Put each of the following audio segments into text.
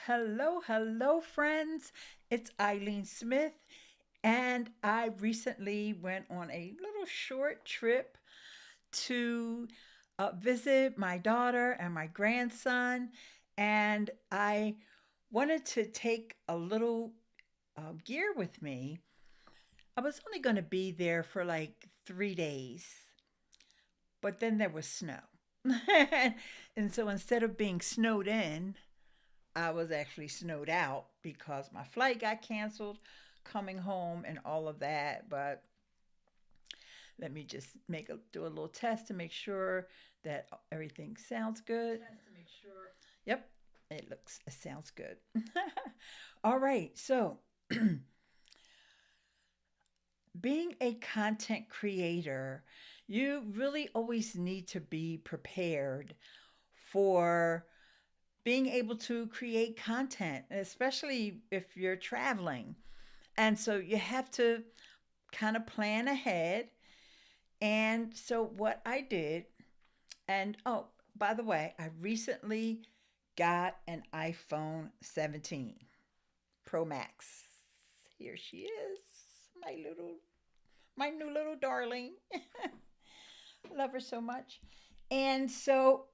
Hello, friends. It's Eileen Smith, and I recently went on a little short trip to visit my daughter and my grandson, and I wanted to take a little gear with me. I was only going to be there for like 3 days, but then there was snow. And so instead of being snowed in, I was actually snowed out because my flight got canceled coming home and all of that. But let me just do a little test to make sure that everything sounds good. Test to make sure. Yep, it sounds good. All right, so being a content creator, you really always need to be prepared for being able to create content, especially if you're traveling. And so you have to kind of plan ahead. And so what I did, and oh, by the way, I recently got an iPhone 17 Pro Max. Here she is, my new little darling. Love her so much. And so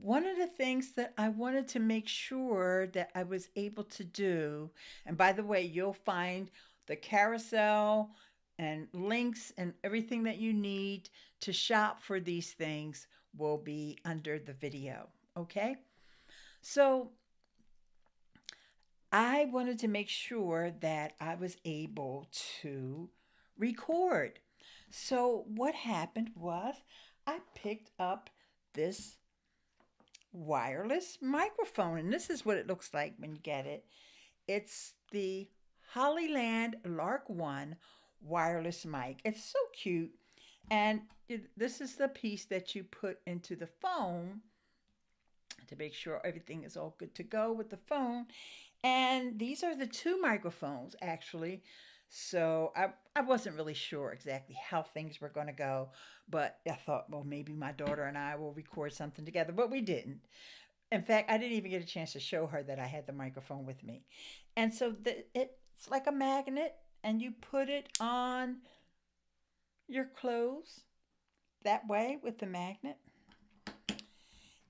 one of the things that I wanted to make sure that I was able to do, and by the way, you'll find the carousel and links and everything that you need to shop for these things will be under the video. Okay? So I wanted to make sure that I was able to record. So what happened was I picked up this wireless microphone. And this is what it looks like when you get it. It's the Hollyland Lark A1 wireless mic. It's so cute. And this is the piece that you put into the phone to make sure everything is all good to go with the phone. And these are the two microphones, actually. So I wasn't really sure exactly how things were going to go, but I thought, well, maybe my daughter and I will record something together, but we didn't. In fact, I didn't even get a chance to show her that I had the microphone with me. And so it's like a magnet, and you put it on your clothes that way with the magnet.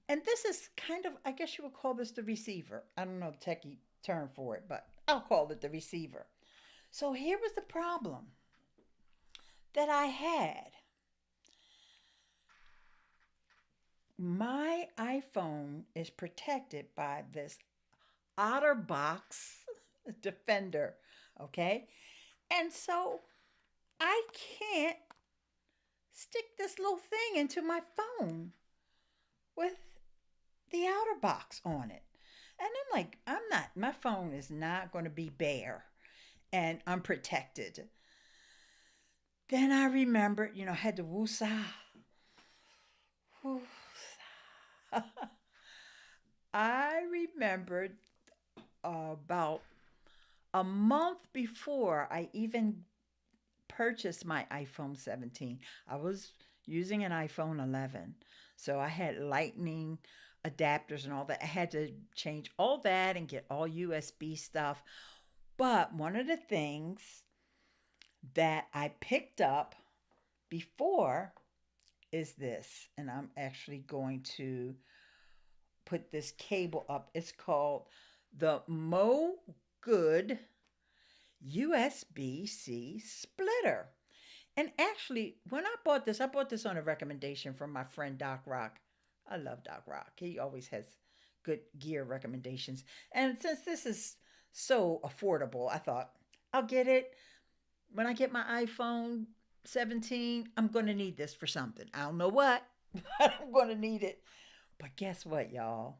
And this is kind of, I guess you would call this the receiver. I don't know the techie term for it, but I'll call it the receiver. So here was the problem that I had. My iPhone is protected by this Otterbox Defender, okay? And so I can't stick this little thing into my phone with the outer box on it. And I'm like, my phone is not going to be bare and unprotected. Then I remembered, I had to woosah. I remembered about a month before I even purchased my iPhone 17. I was using an iPhone 11. So I had lightning adapters and all that. I had to change all that and get all USB stuff. But one of the things that I picked up before is this, and I'm actually going to put this cable up. It's called the MoGood USB-C splitter. And actually, when I bought this on a recommendation from my friend Doc Rock. I love Doc Rock. He always has good gear recommendations. And since this is so affordable, I thought I'll get it. When I get my iPhone 17, I'm going to need this for something. I don't know what, but I'm going to need it. But guess what, y'all?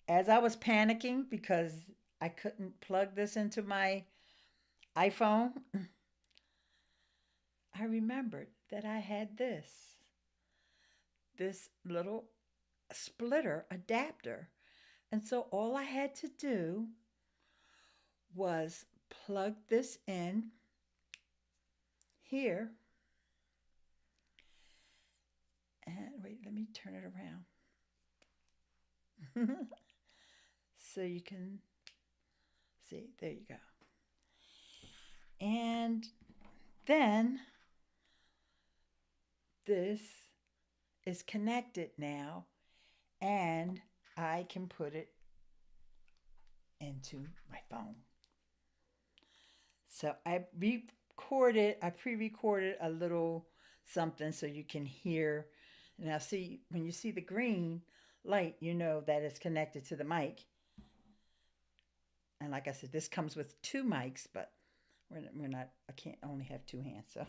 As I was panicking because I couldn't plug this into my iPhone, I remembered that I had this little splitter adapter. And so all I had to do was plug this in here. And wait, let me turn it around. So you can see, there you go. And then this is connected now, and I can put it into my phone. So I pre-recorded a little something so you can hear. Now, see, when you see the green light, you know that it's connected to the mic. And like I said, this comes with two mics, but we're not, I can't only have two hands. So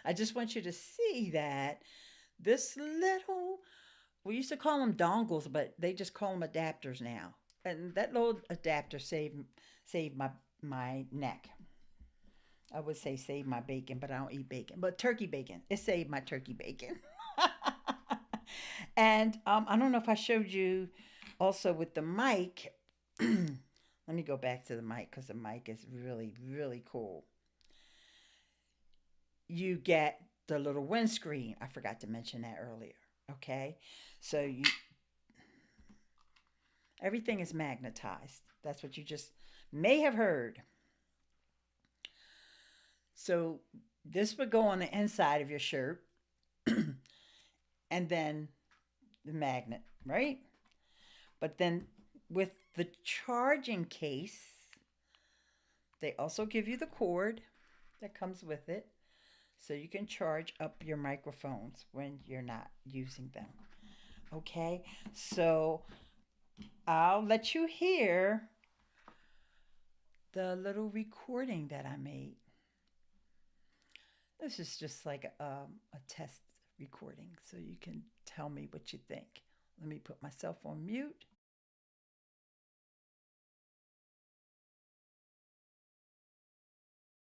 I just want you to see that this little, we used to call them dongles, but they just call them adapters now. And that little adapter saved my neck. I would say save my bacon, but I don't eat bacon. But turkey bacon, it saved my turkey bacon. And I don't know if I showed you also with the mic. Let me go back to the mic because the mic is really, really cool. You get the little windscreen. I forgot to mention that earlier. Okay. So everything is magnetized. That's what you just may have heard. So this would go on the inside of your shirt and then the magnet, right? But then with the charging case, they also give you the cord that comes with it so you can charge up your microphones when you're not using them. Okay, so I'll let you hear the little recording that I made. This is just like a test recording, so you can tell me what you think. Let me put myself on mute.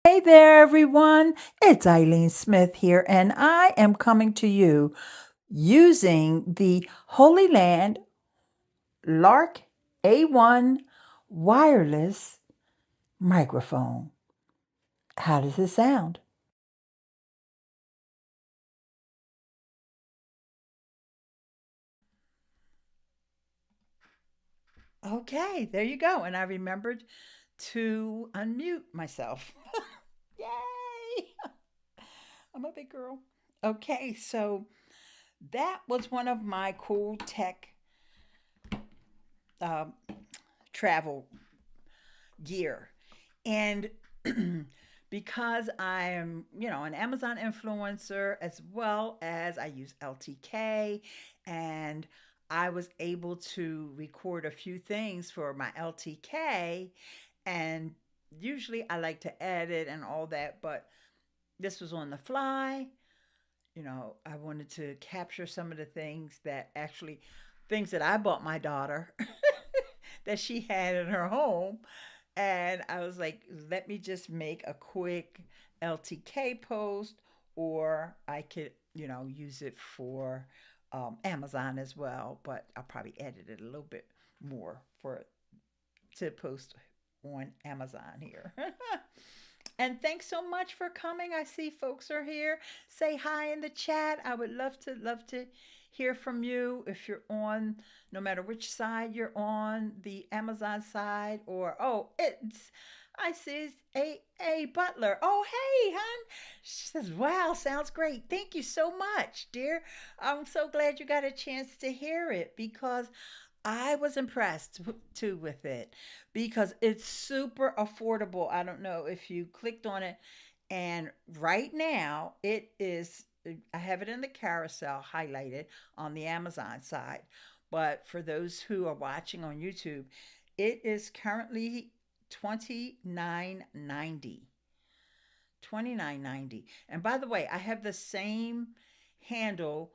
Hey there, everyone. It's Eileen Smith here, and I am coming to you using the Hollyland Lark A1 wireless microphone. How does it sound? Okay, there you go. And I remembered to unmute myself. Yay! I'm a big girl. Okay, so that was one of my cool tech um, travel gear. And because I am, an Amazon influencer as well as I use LTK, and I was able to record a few things for my LTK. And usually I like to edit and all that, but this was on the fly. I wanted to capture some of the things that I bought my daughter that she had in her home. And I was like, let me just make a quick LTK post, or I could, use it for Amazon as well. But I'll probably edit it a little bit more to post on Amazon here. And thanks so much for coming. I see folks are here. Say hi in the chat. I would love to hear from you if you're on, no matter which side you're on, the Amazon side or I see it's A Butler. Oh, hey, hon. She says, wow, sounds great. Thank you so much, dear. I'm so glad you got a chance to hear it because I was impressed too with it because it's super affordable. I don't know if you clicked on it, and right now it is, I have it in the carousel highlighted on the Amazon side. But for those who are watching on YouTube, it is currently 29.90. 29.90. And by the way, I have the same handle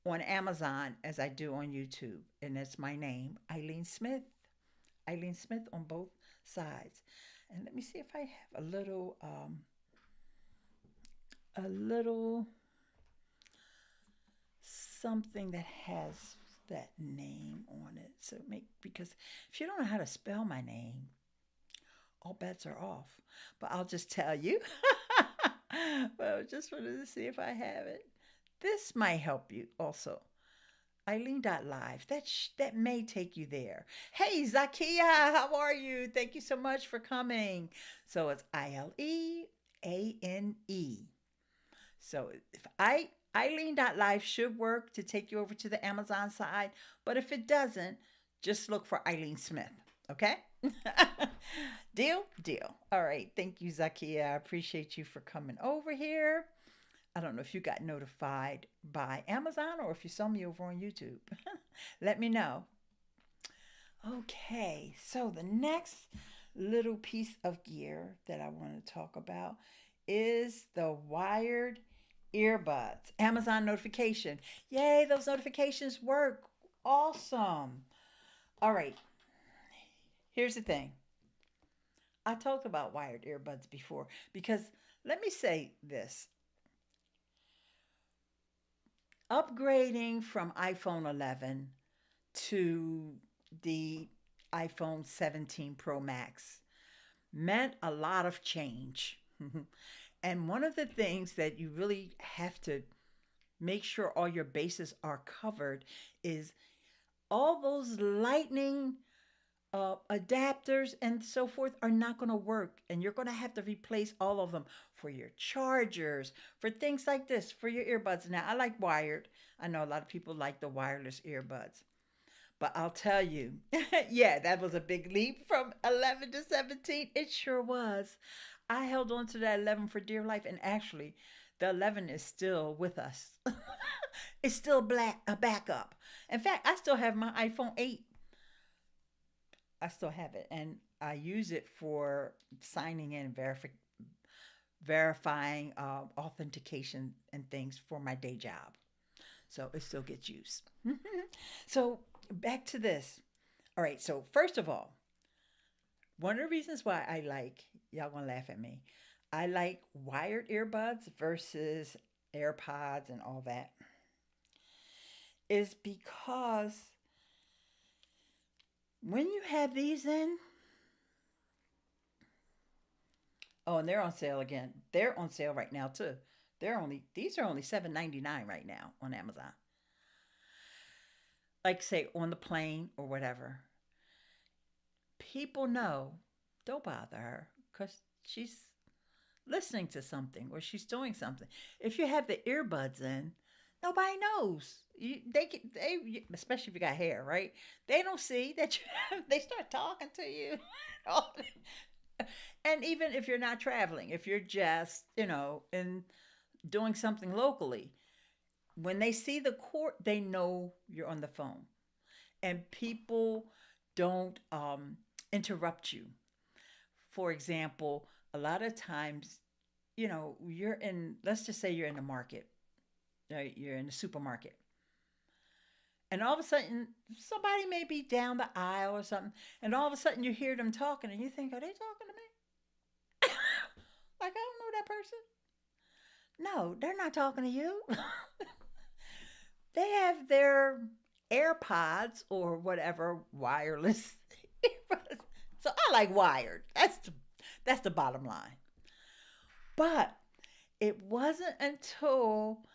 on Amazon as I do on YouTube, and it's my name, Eileen Smith. Eileen Smith on both sides. And let me see if I have a little something that has that name on it. So because if you don't know how to spell my name, all bets are off. But I'll just tell you. But I just wanted to see if I have it. This might help you also. Eileen.live. That may take you there. Hey, Zakia, how are you? Thank you so much for coming. So it's Ileane. So if Eileen.live should work to take you over to the Amazon side, but if it doesn't, just look for Eileen Smith. Okay? Deal? Deal. All right. Thank you, Zakia. I appreciate you for coming over here. I don't know if you got notified by Amazon or if you saw me over on YouTube. Let me know. Okay, so the next little piece of gear that I want to talk about is the wired earbuds. Amazon notification. Yay, those notifications work. Awesome. All right, here's the thing. I talked about wired earbuds before because let me say this, upgrading from iPhone 11 to the iPhone 17 Pro Max meant a lot of change. And one of the things that you really have to make sure all your bases are covered is all those lightning adapters and so forth are not going to work. And you're going to have to replace all of them for your chargers, for things like this, for your earbuds. Now, I like wired. I know a lot of people like the wireless earbuds. But I'll tell you, yeah, that was a big leap from 11 to 17. It sure was. I held on to that 11 for dear life. And actually, the 11 is still with us. It's still a backup. In fact, I still have my iPhone 8. I still have it. And I use it for signing in, verifying authentication and things for my day job. So it still gets used. So back to this. All right. So, first of all, one of the reasons why I like, y'all gonna laugh at me, I like wired earbuds versus AirPods and all that is because when you have these in, oh, and they're on sale again. They're on sale right now too. These are only $7.99 right now on Amazon. Like say on the plane or whatever. People know, don't bother her because she's listening to something or she's doing something. If you have the earbuds in, nobody knows. Especially if you got hair, right? They don't see that you. They start talking to you. And even if you're not traveling, if you're just in doing something locally, when they see the court, they know you're on the phone, and people don't interrupt you. For example, a lot of times, you're in. Let's just say you're in the market, right? You're in the supermarket, and all of a sudden, somebody may be down the aisle or something, and all of a sudden you hear them talking, and you think, "Are they talking to me?" Like I don't know that person. No, they're not talking to you. They have their AirPods or whatever wireless earbuds. So I like wired. That's the bottom line. But it wasn't until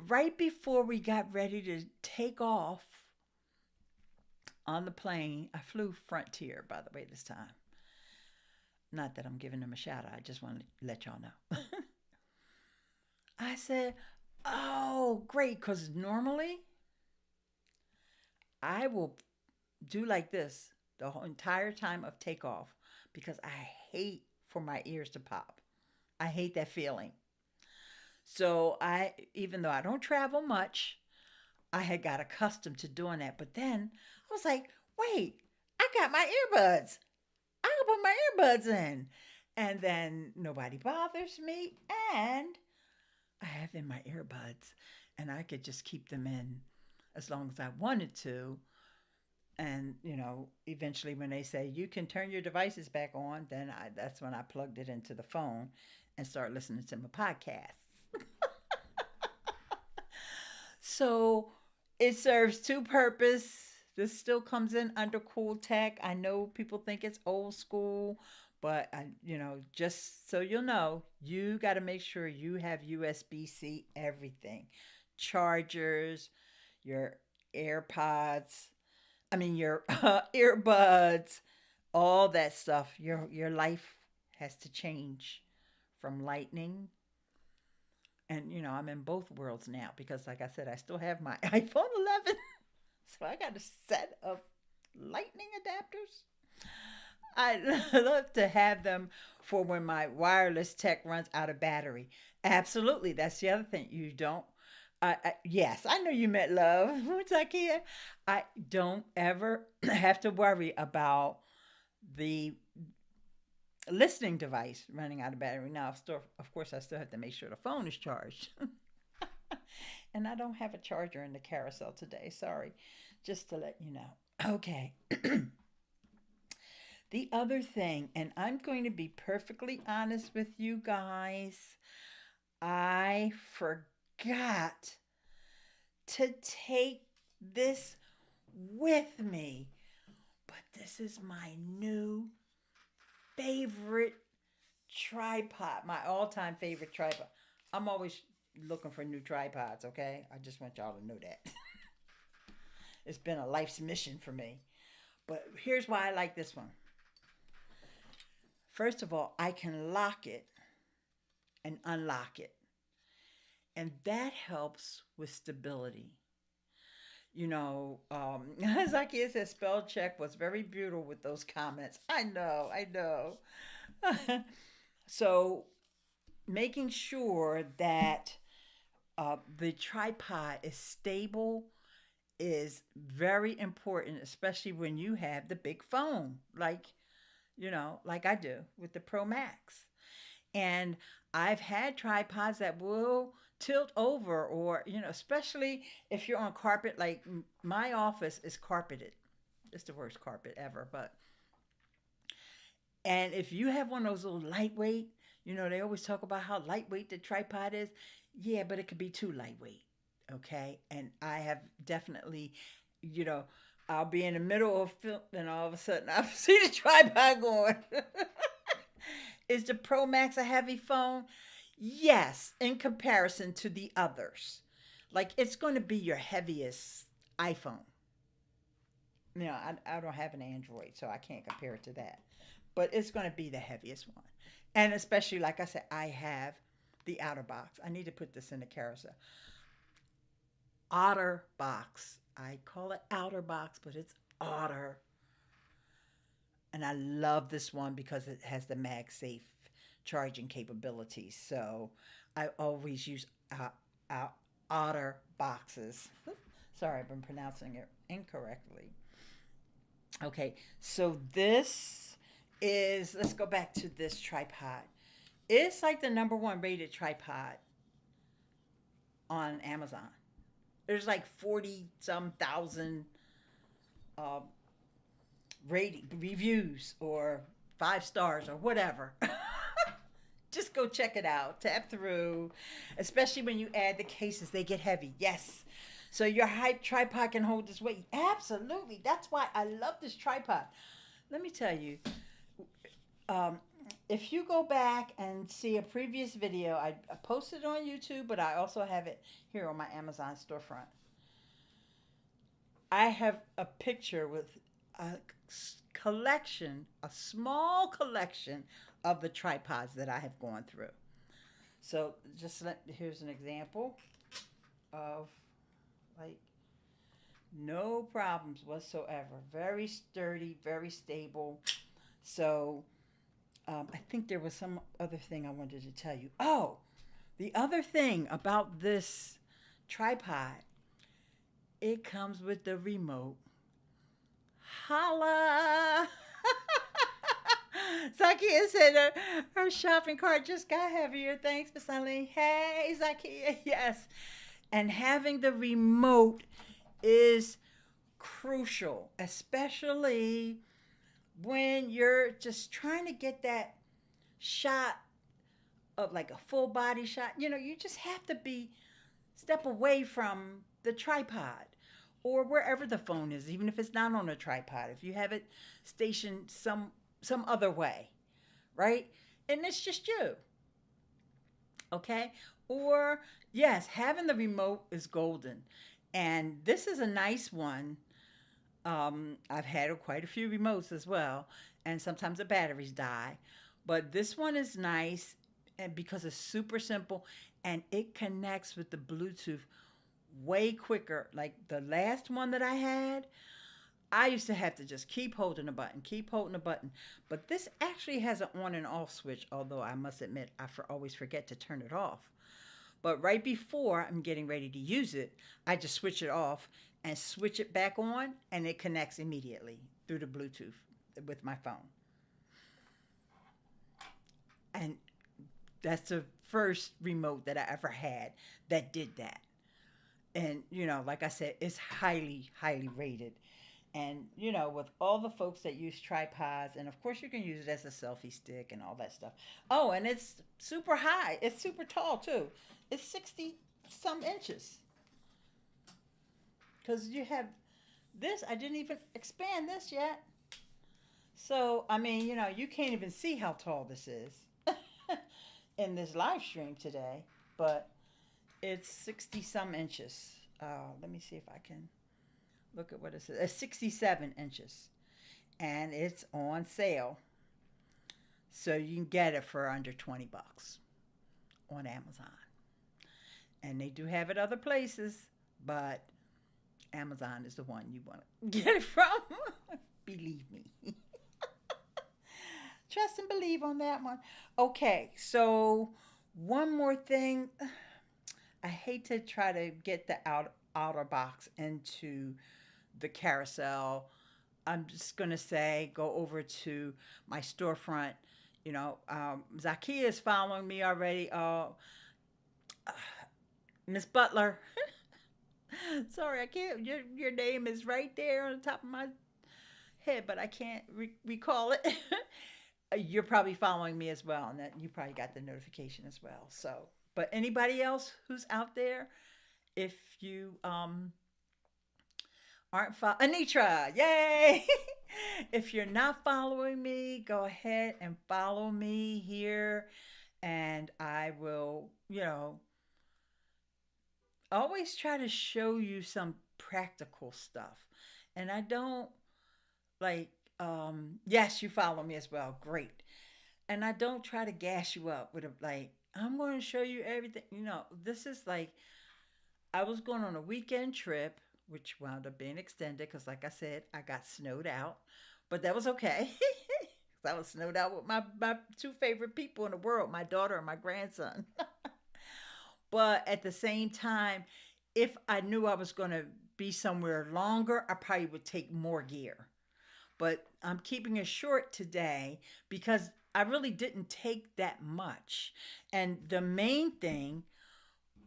right before we got ready to take off on the plane. I flew Frontier, by the way, this time. Not that I'm giving them a shout out. I just want to let y'all know. I said, oh, great. Because normally I will do like this the whole entire time of takeoff because I hate for my ears to pop. I hate that feeling. So even though I don't travel much, I had got accustomed to doing that. But then I was like, wait, I got my earbuds. I can put my earbuds in. And then nobody bothers me. And I have in my earbuds. And I could just keep them in as long as I wanted to. And, eventually when they say you can turn your devices back on, then that's when I plugged it into the phone and start listening to my podcast. So it serves two purposes. This still comes in under cool tech. I know people think it's old school, but just so you'll know, you got to make sure you have USB-C everything, chargers, your AirPods, your earbuds, all that stuff. Your life has to change from lightning. And I'm in both worlds now because, like I said, I still have my iPhone 11. So I got a set of lightning adapters. I love to have them for when my wireless tech runs out of battery. Absolutely. That's the other thing. You don't. Yes, I know you meant love. Zakia. I don't ever have to worry about the listening device running out of battery. Now, of course, I still have to make sure the phone is charged. And I don't have a charger in the carousel today. Sorry. Just to let you know. Okay. The other thing, and I'm going to be perfectly honest with you guys, I forgot to take this with me. But this is my new favorite tripod, my all time favorite tripod. I'm always looking for new tripods, okay? I just want y'all to know that. It's been a life's mission for me. But here's why I like this one. First of all, I can lock it and unlock it. And that helps with stability. Zakia said spell check was very brutal with those comments. I know. So, making sure that the tripod is stable is very important, especially when you have the big phone, like I do with the Pro Max. And I've had tripods that will tilt over, or, especially if you're on carpet, like my office is carpeted. It's the worst carpet ever, but. And if you have one of those little lightweight, they always talk about how lightweight the tripod is. Yeah, but it could be too lightweight. Okay. And I have definitely, you know, I'll be in the middle of film and all of a sudden I see the tripod going. Is the Pro Max a heavy phone? Yes, in comparison to the others. Like it's going to be your heaviest iPhone. I don't have an Android, so I can't compare it to that. But it's going to be the heaviest one. And especially, like I said, I have the Otterbox. I need to put this in the carousel. Otterbox. I call it Outerbox, but it's Otter. And I love this one because it has the MagSafe charging capabilities. So I always use Otter boxes. Sorry, I've been pronouncing it incorrectly. Okay, so this is, let's go back to this tripod. It's like the number one rated tripod on Amazon. There's like 40 some thousand uh, rating reviews or 5 stars or whatever. Just go check it out. Tap through, especially when you add the cases, they get heavy. Yes. So your hype tripod can hold this weight. Absolutely. That's why I love this tripod. Let me tell you, um, if you go back and see a previous video, I posted it on YouTube, but I also have it here on my Amazon storefront. I have a picture with a collection, a small collection of the tripods that I have gone through. So here's an example of like no problems whatsoever. Very sturdy, very stable. So I think there was some other thing I wanted to tell you. Oh, the other thing about this tripod, it comes with the remote. Holla! Zakia said her shopping cart just got heavier. Thanks, Miss Eileen. Hey, Zakia. Yes. And having the remote is crucial, especially when you're just trying to get that shot of like a full body shot. You just have to step away from the tripod or wherever the phone is, even if it's not on a tripod. If you have it stationed some other way, right? And it's just you. Okay? Or yes, having the remote is golden. And this is a nice one. I've had quite a few remotes as well, and sometimes the batteries die. But this one is nice, and because it's super simple and it connects with the Bluetooth way quicker. Like the last one that I had, I used to have to just keep holding the button, keep holding the button. But this actually has an on and off switch, although I must admit always forget to turn it off. But right before I'm getting ready to use it, I just switch it off and switch it back on, and it connects immediately through the Bluetooth with my phone. And that's the first remote that I ever had that did that. And, like I said, it's highly, highly rated. And, with all the folks that use tripods, and of course you can use it as a selfie stick and all that stuff. Oh, and it's super high, it's super tall too. It's 60 some inches. Because you have this, I didn't even expand this yet. So, I mean, you can't even see how tall this is in this live stream today, but it's 60 some inches. Let me see if I can look at what it says. It's 67 inches, and it's on sale. So you can get it for under 20 bucks on Amazon. And they do have it other places, but Amazon is the one you want to get it from. Believe me. Trust and believe on that one. Okay, so one more thing. I hate to try to get the outer box into the carousel. I'm just going to say go over to my storefront. Zakia is following me already. Miss Butler. Sorry, I can't. Your name is right there on the top of my head, but I can't recall it. You're probably following me as well, and that you probably got the notification as well. So, but anybody else who's out there, if you aren't Anitra, yay! If you're not following me, go ahead and follow me here, and I will, always try to show you some practical stuff. And I don't like, yes, you follow me as well. Great. And I don't try to gas you up with I'm going to show you everything. This is like, I was going on a weekend trip, which wound up being extended because, like I said, I got snowed out. But that was okay. I was snowed out with my two favorite people in the world, my daughter and my grandson. But at the same time, if I knew I was going to be somewhere longer, I probably would take more gear. But I'm keeping it short today because I really didn't take that much. And the main thing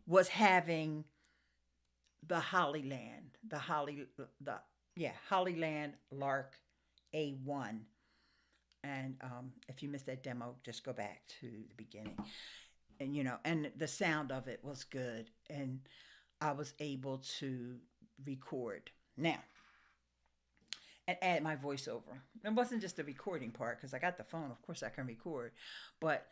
was having the Hollyland, the Hollyland Lark A1. And if you missed that demo, just go back to the beginning. And and the sound of it was good, and I was able to record now and add my voiceover. It wasn't just the recording part because I got the phone. Of course, I can record, but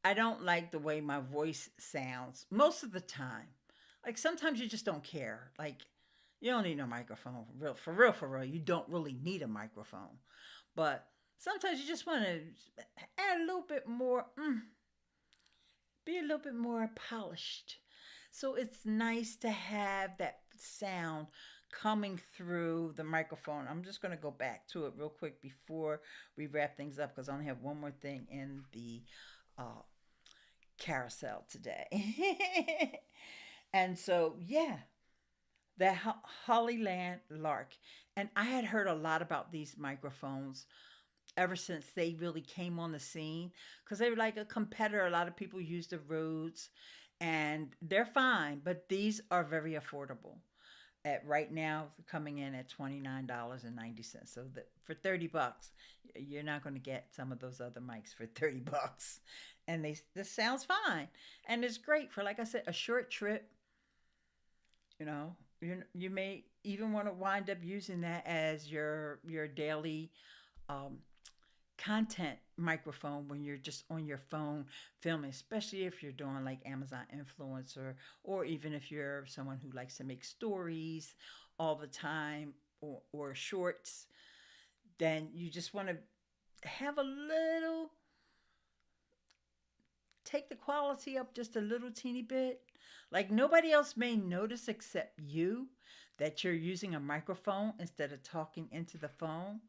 I don't like the way my voice sounds most of the time. Like sometimes you just don't care. Like you don't need no microphone. For real, for real. You don't really need a microphone, but sometimes you just want to add a little bit more. Be a little bit more polished. So it's nice to have that sound coming through the microphone. I'm just going to go back to it real quick before we wrap things up because I only have one more thing in the uh, carousel today. And so, yeah, the Hollyland Lark. And I had heard a lot about these microphones ever since they really came on the scene because they were like a competitor. A lot of people use the Rhodes and they're fine, but these are very affordable. At right now, coming in at $29.90. So that for 30 bucks, you're not going to get some of those other mics for 30 bucks. And this sounds fine. And it's great for, like I said, a short trip. You may even want to wind up using that as your daily content microphone when you're just on your phone filming, especially if you're doing like Amazon influencer, or even if you're someone who likes to make stories all the time, or shorts, then you just want to have a little, take the quality up just a little teeny bit. Like nobody else may notice except you that you're using a microphone instead of talking into the phone.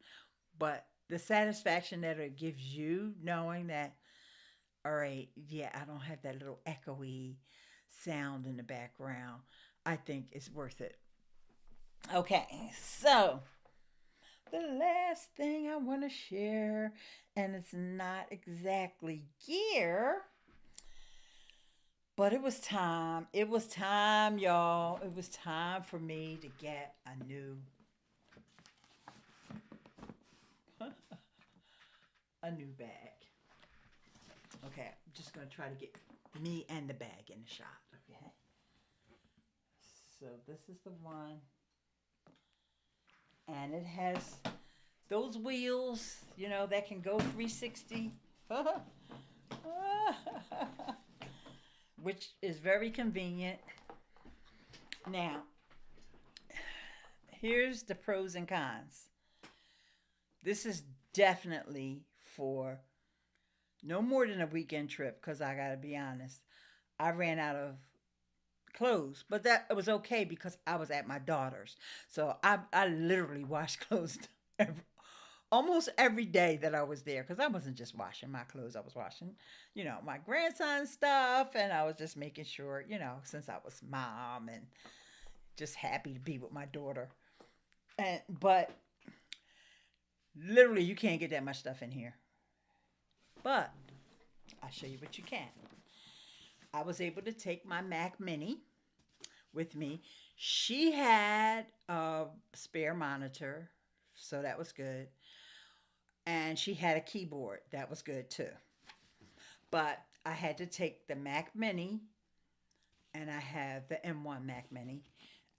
But the satisfaction that it gives you knowing that, all right, yeah, I don't have that little echoey sound in the background, I think is worth it. Okay, so the last thing I want to share, and it's not exactly gear, but it was time. It was time, y'all. It was time for me to get a new a new bag. Okay, I'm just gonna try to get me and the bag in the shot. Okay. So this is the one, and it has those wheels, that can go 360, which is very convenient. Now, here's the pros and cons. This is definitely for no more than a weekend trip, because I gotta be honest, I ran out of clothes, but that it was okay because I was at my daughter's. So I literally washed clothes every, almost every day that I was there, because I wasn't just washing my clothes. I was washing, my grandson's stuff, and I was just making sure, since I was mom and just happy to be with my daughter. But literally, you can't get that much stuff in here. But I'll show you what you can. I was able to take my Mac Mini with me. She had a spare monitor, so that was good. And she had a keyboard, that was good too. But I had to take the Mac Mini, and I have the M1 Mac Mini.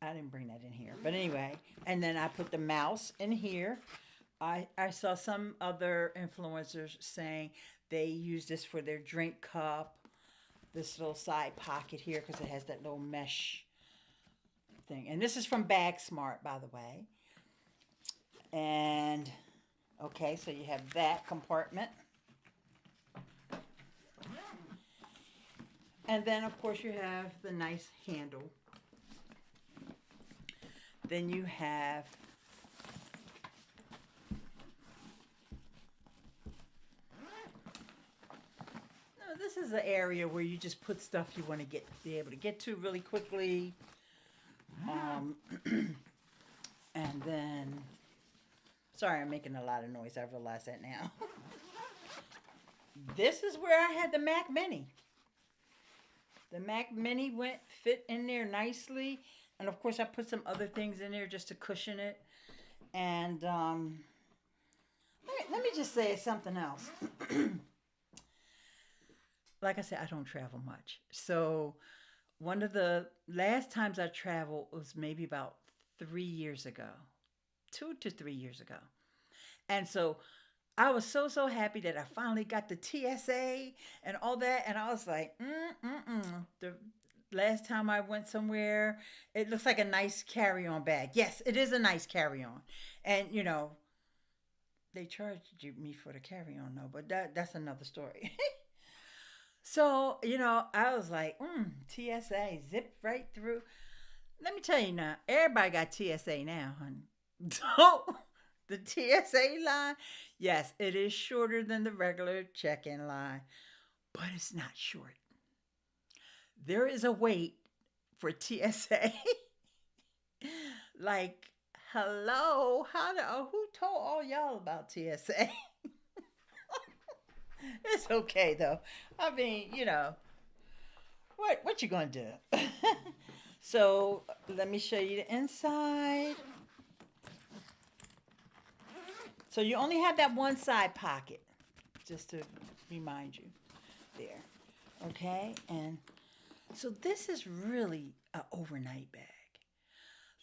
I didn't bring that in here. But anyway, and then I put the mouse in here. I saw some other influencers saying they use this for their drink cup, this little side pocket here, because it has that little mesh thing. And this is from Bagsmart, by the way. And, okay, so you have that compartment. And then, of course, you have the nice handle. Then you have this is the area where you just put stuff you want to be able to get to really quickly. And then, sorry, I'm making a lot of noise. I realize that now. This is where I had the Mac Mini. The Mac Mini fit in there nicely. And of course, I put some other things in there just to cushion it. And let me just say something else. Like I said, I don't travel much. So one of the last times I traveled was maybe about 3 years ago, 2 to 3 years ago. And so I was so happy that I finally got the TSA and all that. And I was like, the last time I went somewhere, it looks like a nice carry-on bag. Yes, it is a nice carry-on. And, they charged me for the carry-on, though, but that's another story. So, I was like, TSA, zip right through. Let me tell you now, everybody got TSA now, honey. So, the TSA line, yes, it is shorter than the regular check-in line, but it's not short. There is a wait for TSA. Like, hello, who told all y'all about TSA? It's okay though. I mean, what you gonna do? So let me show you the inside. So you only have that one side pocket, just to remind you there. Okay, and so this is really an overnight bag.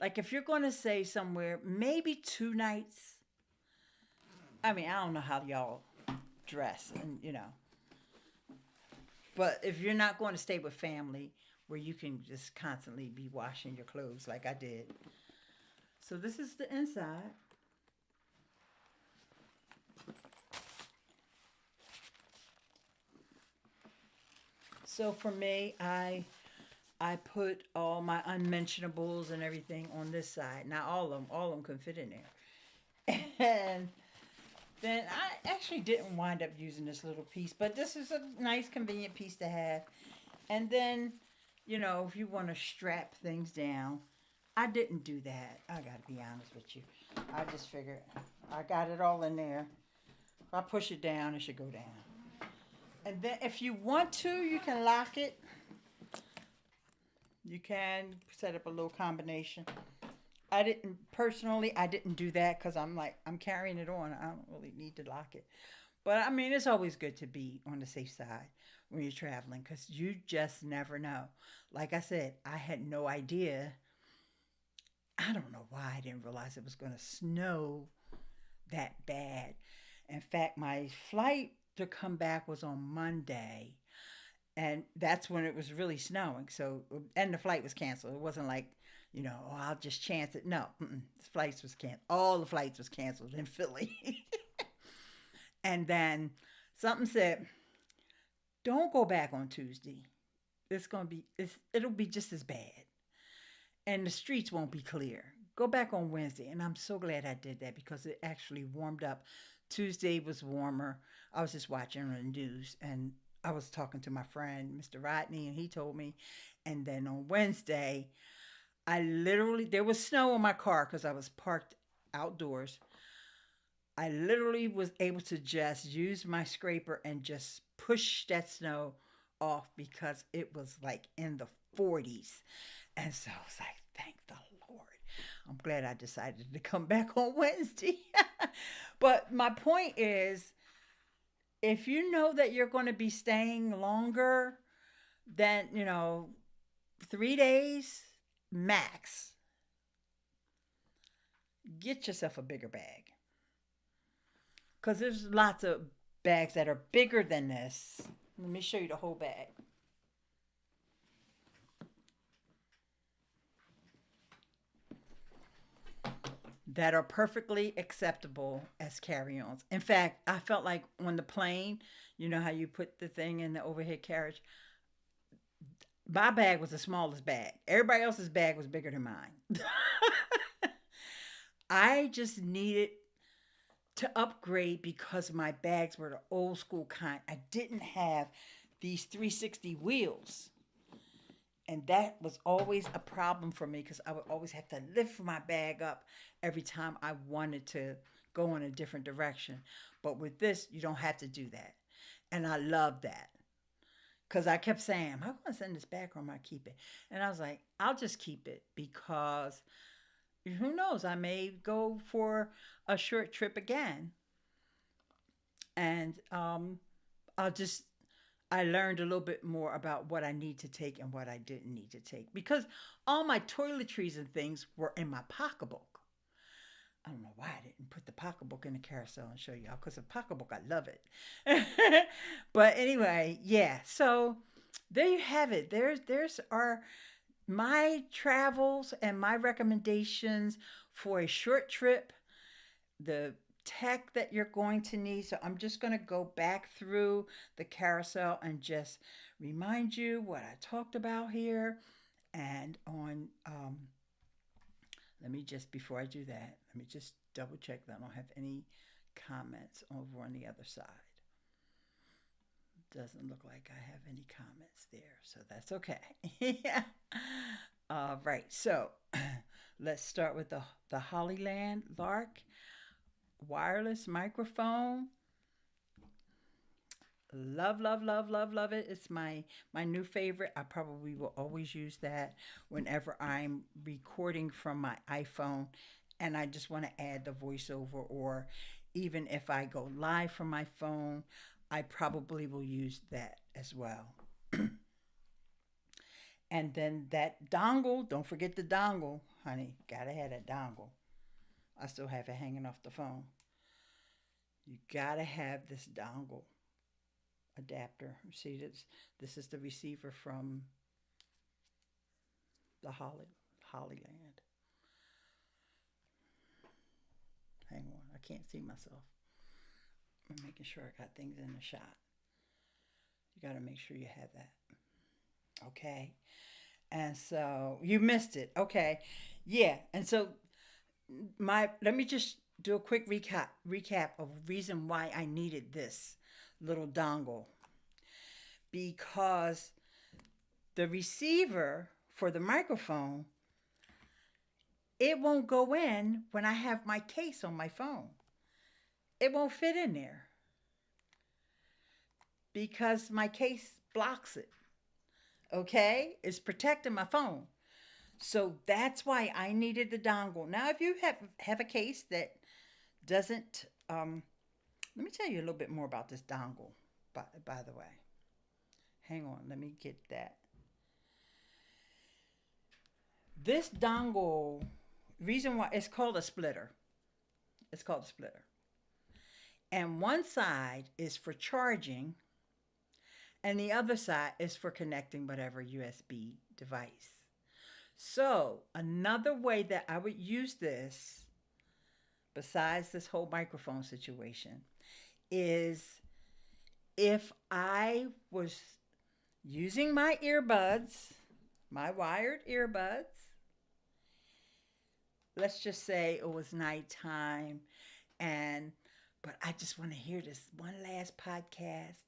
Like if you're going to stay somewhere, maybe 2 nights. I mean, I don't know how y'all dress, and you know. But if you're not going to stay with family where you can just constantly be washing your clothes like I did. So this is the inside. So for me, I put all my unmentionables and everything on this side. Not all of them can fit in there. And then I actually didn't wind up using this little piece, but this is a nice, convenient piece to have. And then, you know, if you want to strap things down, I didn't do that. I got to be honest with you. I just figured I got it all in there. If I push it down, it should go down. And then if you want to, you can lock it. You can set up a little combination. I didn't personally. I didn't do that because I'm like I'm carrying it on. I don't really need to lock it. But I mean, it's always good to be on the safe side when you're traveling because you just never know. Like I said, I had no idea. I don't know why I didn't realize it was going to snow that bad. In fact, my flight to come back was on Monday, and that's when it was really snowing. So, and the flight was canceled. It wasn't like, you know, oh, I'll just chance it. No, the flights was canceled. All the flights was canceled in Philly. And then something said, "Don't go back on Tuesday. It'll be just as bad, and the streets won't be clear. Go back on Wednesday." And I'm so glad I did that because it actually warmed up. Tuesday was warmer. I was just watching the news and I was talking to my friend, Mr. Rodney, and he told me. And then on Wednesday, there was snow in my car because I was parked outdoors. I literally was able to just use my scraper and just push that snow off because it was like in the 40s. And so I was like, thank the Lord. I'm glad I decided to come back on Wednesday. But my point is, if you know that you're going to be staying longer than, 3 days max, get yourself a bigger bag. Because there's lots of bags that are bigger than this. Let me show you the whole bag. That are perfectly acceptable as carry-ons. In fact, I felt like on the plane, you know how you put the thing in the overhead carriage? My bag was the smallest bag. Everybody else's bag was bigger than mine. I just needed to upgrade because my bags were the old school kind. I didn't have these 360 wheels. And that was always a problem for me because I would always have to lift my bag up every time I wanted to go in a different direction. But with this, you don't have to do that. And I love that. Because I kept saying, am I going to send this back or am I keep it? And I was like, I'll just keep it because who knows? I may go for a short trip again. And I'll just I learned a little bit more about what I need to take and what I didn't need to take because all my toiletries and things were in my pocketbook. I don't know why I didn't put the pocketbook in the carousel and show y'all because the pocketbook, I love it. But anyway, yeah. So there you have it. There's our my travels and my recommendations for a short trip. The tech that you're going to need. So I'm just going to go back through the carousel and just remind you what I talked about here. And let me just, before I do that, let me just double check that I don't have any comments over on the other side. Doesn't look like I have any comments there, so that's okay. All right, so let's start with the Hollyland Lark wireless microphone. Love, love, love, love, love it. It's my new favorite. I probably will always use that whenever I'm recording from my iPhone and I just want to add the voiceover, or even if I go live from my phone, I probably will use that as well. And then that dongle, don't forget the dongle, honey. Gotta have that dongle. I still have it hanging off the phone. You gotta have this dongle adapter. See this? This is the receiver from the Hollyland. Hang on, I can't see myself. I'm making sure I got things in the shot. You gotta make sure you have that. Okay. And so you missed it. Okay. Yeah. And so my let me just do a quick recap of reason why I needed this little dongle, because the receiver for the microphone, it won't go in when I have my case on my phone. It won't fit in there because my case blocks it. Okay? It's protecting my phone. So that's why I needed the dongle. Now, if you have a case that doesn't, let me tell you a little bit more about this dongle, by the way. Hang on, let me get that. This dongle, reason why it's called a splitter. It's called a splitter. And one side is for charging, and the other side is for connecting whatever USB device. So, another way that I would use this, besides this whole microphone situation, is if I was using my earbuds, my wired earbuds, let's just say it was nighttime, but I just want to hear this one last podcast,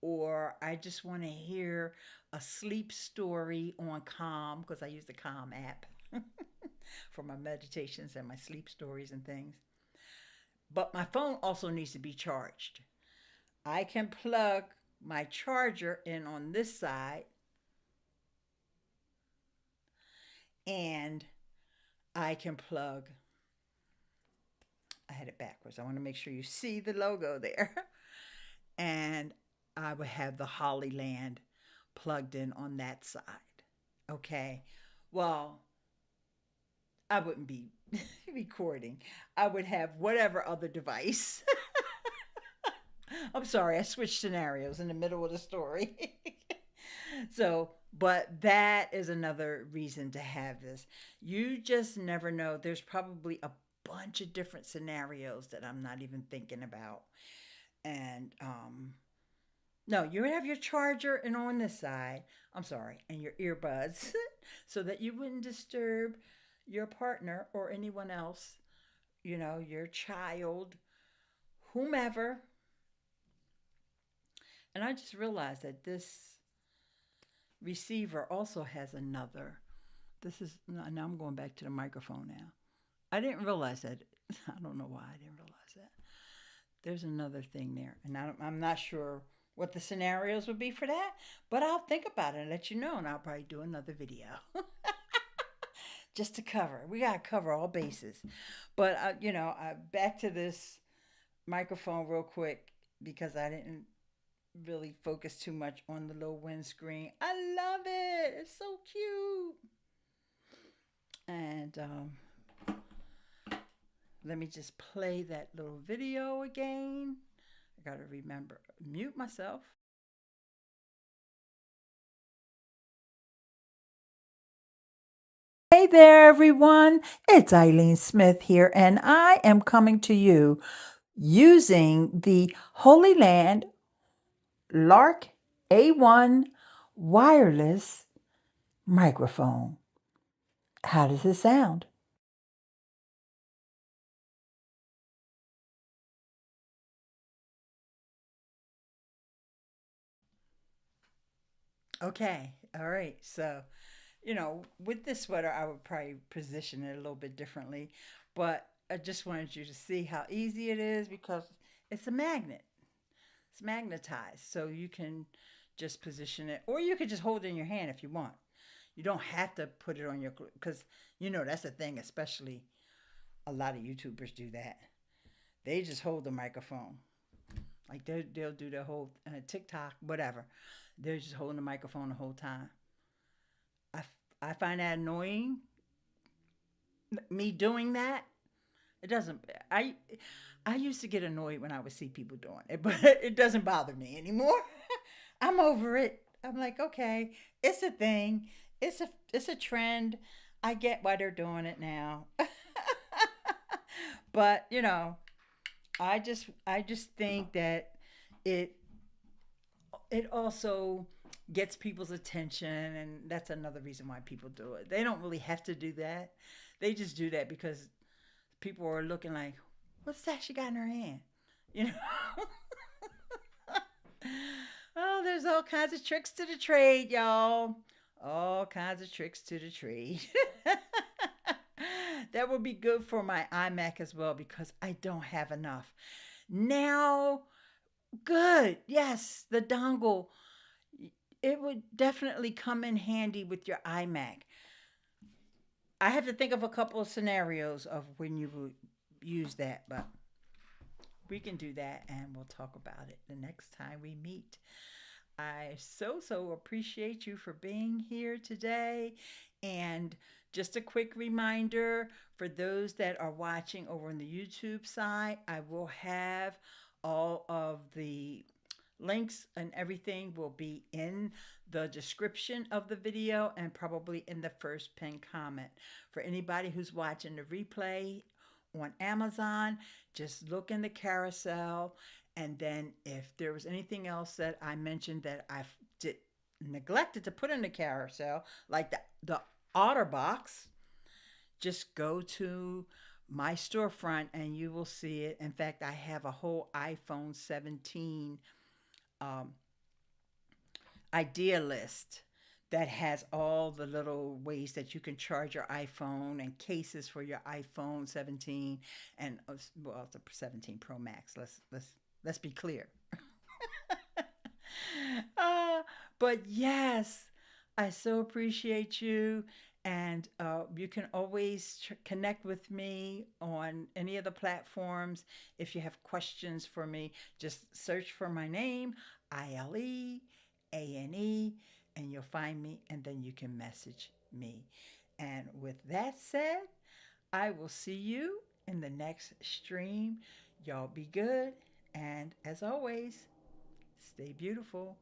or I just want to hear a sleep story on Calm, because I use the Calm app for my meditations and my sleep stories and things. But my phone also needs to be charged. I can plug my charger in on this side, and I can plug, I had it backwards. I want to make sure you see the logo there. And I would have the Hollyland plugged in on that side. Okay. Well, I wouldn't be recording. I would have whatever other device. I'm sorry, I switched scenarios in the middle of the story. So, but that is another reason to have this. You just never know. There's probably a bunch of different scenarios that I'm not even thinking about. And no, you would have your charger and on this side, I'm sorry, and your earbuds so that you wouldn't disturb your partner or anyone else, your child, whomever. And I just realized that this receiver also has another. This is, now I'm going back to the microphone now. I didn't realize that. I don't know why I didn't realize that. There's another thing there. And I'm not sure what the scenarios would be for that, but I'll think about it and let you know, and I'll probably do another video. Just to cover. We got to cover all bases. But, back to this microphone real quick, because I didn't really focus too much on the little windscreen. I love it. It's so cute. And let me just play that little video again. I got to remember, mute myself. Hey there, everyone. It's Eileen Smith here, and I am coming to you using the Hollyland Lark A1 wireless microphone. How does it sound? Okay, all right. So, with this sweater, I would probably position it a little bit differently, but I just wanted you to see how easy it is because it's a magnet. It's magnetized, so you can just position it, or you could just hold it in your hand if you want. You don't have to put it on your, because that's the thing, especially a lot of YouTubers do that. They just hold the microphone. Like they'll do the whole TikTok, whatever. They're just holding the microphone the whole time. I, I find that annoying, me doing that, It doesn't. I used to get annoyed when I would see people doing it, but it doesn't bother me anymore. I'm over it. I'm like, okay, it's a thing. It's a trend. I get why they're doing it now. But, I just think that it it also gets people's attention, and that's another reason why people do it. They don't really have to do that. They just do that because people are looking like, what's that she got in her hand? You know? Oh, there's all kinds of tricks to the trade, y'all. All kinds of tricks to the trade. That would be good for my iMac as well because I don't have enough. Now, good. Yes, the dongle. It would definitely come in handy with your iMac. I have to think of a couple of scenarios of when you would use that, but we can do that and we'll talk about it the next time we meet. I so appreciate you for being here today. And just a quick reminder for those that are watching over on the YouTube side, I will have all of the links and everything will be in the description of the video and probably in the first pinned comment. For anybody who's watching the replay on Amazon, just look in the carousel. And then if there was anything else that I mentioned that I did neglected to put in the carousel, like the Otterbox, just go to my storefront and you will see it. In fact, I have a whole iPhone 17 um, idea list that has all the little ways that you can charge your iPhone and cases for your iPhone 17 and well, the 17 Pro Max. Let's be clear. uh, but yes, I so appreciate you. And you can always connect with me on any of the platforms. If you have questions for me, just search for my name, ILEANE, and you'll find me, and then you can message me. And with that said, I will see you in the next stream. Y'all be good. And as always, stay beautiful.